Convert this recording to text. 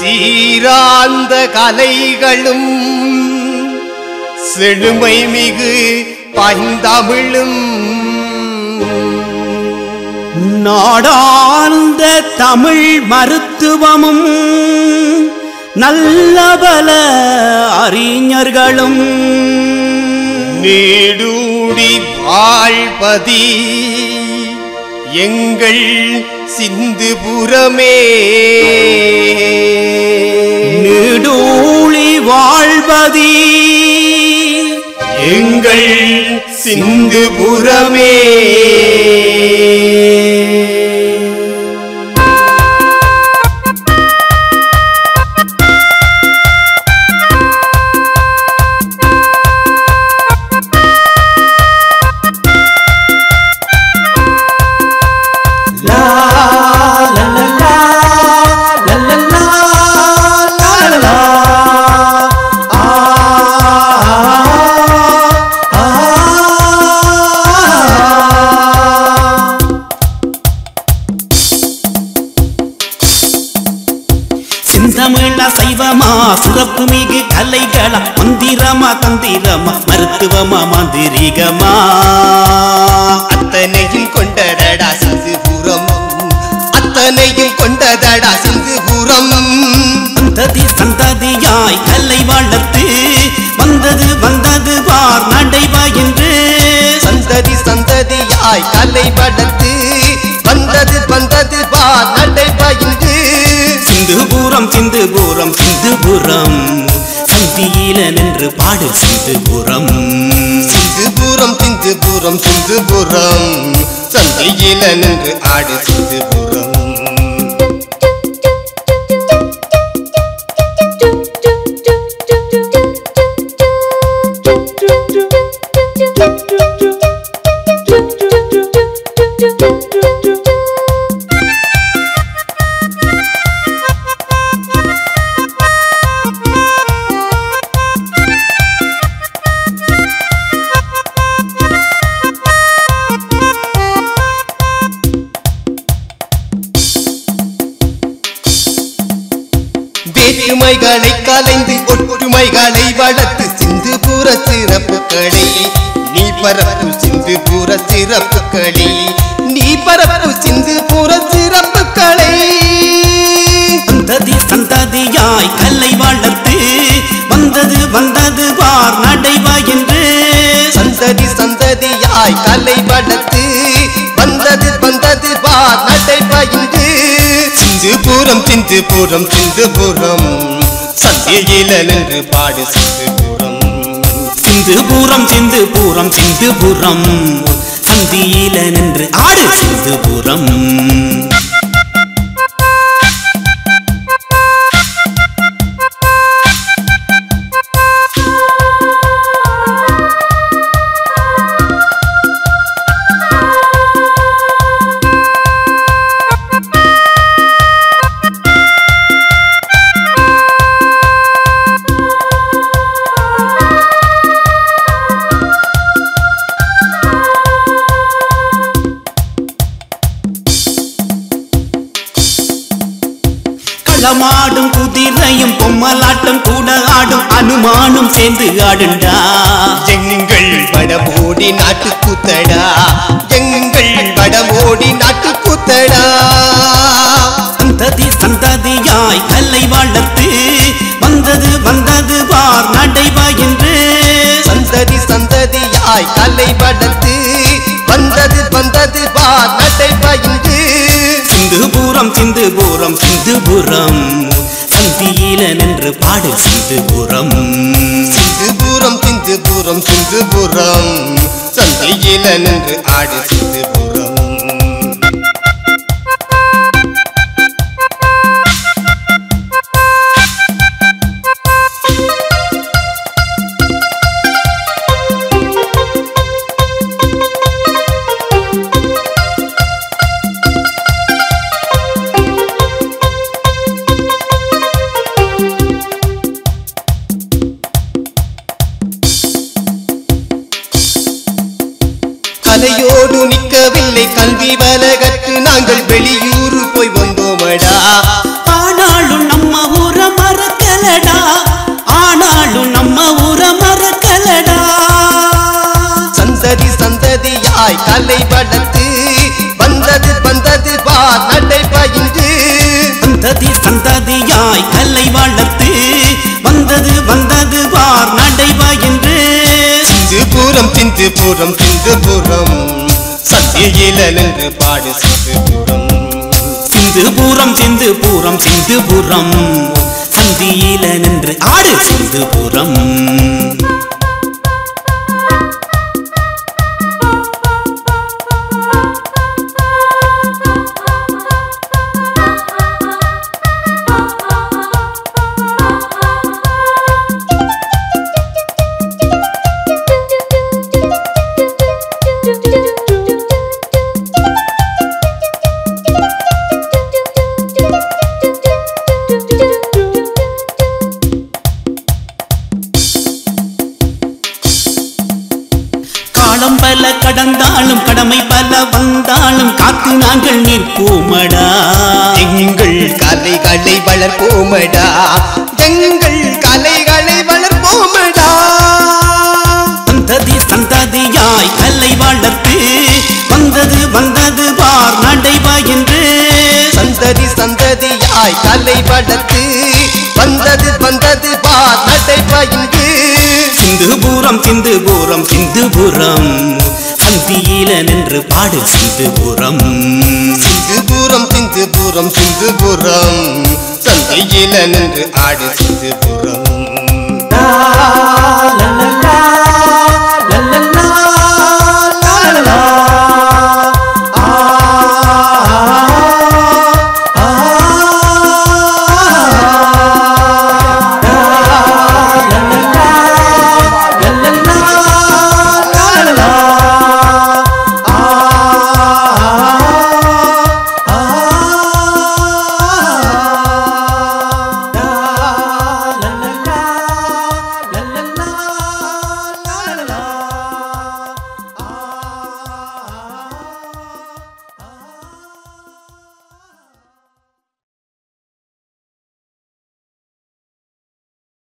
சீராந்த கலைகளும் செழுமை மிகு பைந்தமிழும் நாடார்ந்த தமிழ் மருத்துவமும் நல்லபல அறிஞர்களும் நீடூடி வாழ்பதி எங்கள் சிந்துபுரமே நீடூழி வாழ்பதி எங்கள் சிந்துபுரமே தமிழா சைவமா சிறப்பு மிகு கலைகளா மந்திரமா தந்திரமா மருத்துவமா மாந்திரிகமா அத்தனையும் கொண்டதடா சிந்துபுரம் அத்தனையும் கொண்டதடா சிந்துபுரம் சந்ததி சந்ததியாய் கலை வளர்த்து வந்தது வந்தது வார் நடைவா என்று சந்ததி சந்ததியாய் கலை வளர்த்து வந்தது வந்தது வார் நடைவா என்று சிந்துபுரம் சிந்துபுரம் சிந்துபுரம் சந்தியில நின்று பாடு சிந்துபுரம் சிந்துபுரம் சிந்துபுரம் சிந்துபுரம் சந்தியில நின்று ஆடு சிந்துபுரம் வேற்றுமைகளை கலைந்து ஒற்றுமைகளை வளர்த்து சிந்துபுர சிறப்புகளை நீ பரப்பு சிந்துபுர சிறப்புகளை நீ பரப்பு சிந்துபுர சிறப்புகளை சந்ததி சந்ததியாய் கலை வளர்த்து வந்தது வந்தது வார் நடைவா என்று சந்ததி சந்ததியாய் கலை வளர்த்து வந்தது வந்தது வார் நடைவா என்று சிந்துபுரம் சிந்துபுரம் சிந்துபுரம் சந்தியில நின்று பாடு சிந்துபுரம் சிந்துபுரம் சிந்துபுரம் சிந்துபுரம் சந்தியில நின்று ஆடு சிந்துபுரம் களமாடும் குதிரையும் பொம்மலாட்டம் கூட ஆடும் அனுமானும் சேர்ந்து ஆடுண்டா எங்கள் வடமோடி நாட்டு கூத்தடா எங்கள் வடமோடி நாட்டு கூத்தடா சந்ததி சந்ததியாய் கலை வளர்த்து வந்தது வந்தது வார் நடைவா என்று சந்ததி சந்ததியாய் கலை வளர்த்து வந்தது வந்தது வார் நடைவா என்று சிந்துபுரம் சிந்துபுரம் சிந்துபுரம் சந்தியில நின்று பாடு சிந்துபுரம் சிந்துபுரம் சிந்துபுரம் சிந்துபுரம் சந்தியில நின்று ஆடு சிந்துபுரம் கலையோடு நிற்கவில்லை கல்வி வலகற்று நாங்கள் வெளியூர் போய் வந்தோமடா ஆனாலும் நம்ம ஊர சந்ததி சந்ததியாய் கலை வளர்த்து வந்தது வந்தது பார் நடை பயின்று சந்ததி சந்ததியாய் கலை வளர்த்து வந்தது வந்தது பார் நடை பயின்று சிந்துபுரம் சிந்துபுரம் சிந்துபுரம் சந்தியில நின்று பாடு சிந்துபுரம் சிந்துபுரம் சிந்துபுரம் சிந்துபுரம் சந்தியில நின்று ஆடு சிந்துபுரம் காலம் பல கடந்தாலும் கடமை பல வந்தாலும் காத்து நாங்கள் நிற்போமடா எங்கள் கலைகளை வளர்ப்போமடா எங்கள் கலைகளை வளர்ப்போமடா சந்ததி சந்ததியாய் கலை வளர்த்து வந்தது வந்தது பார் நடைபா என்று சந்ததி சந்ததியாய் கலை வளர்த்து வந்தது வந்தது பார் நடை பயின்று சிந்துபுரம் சிந்துபுரம் சிந்துபுரம் சந்தியில நின்று பாடு சிந்துபுரம் சிந்துபுரம் சிந்துபுரம் சிந்துபுரம் சந்தியில நின்று ஆடு சிந்துபுரம்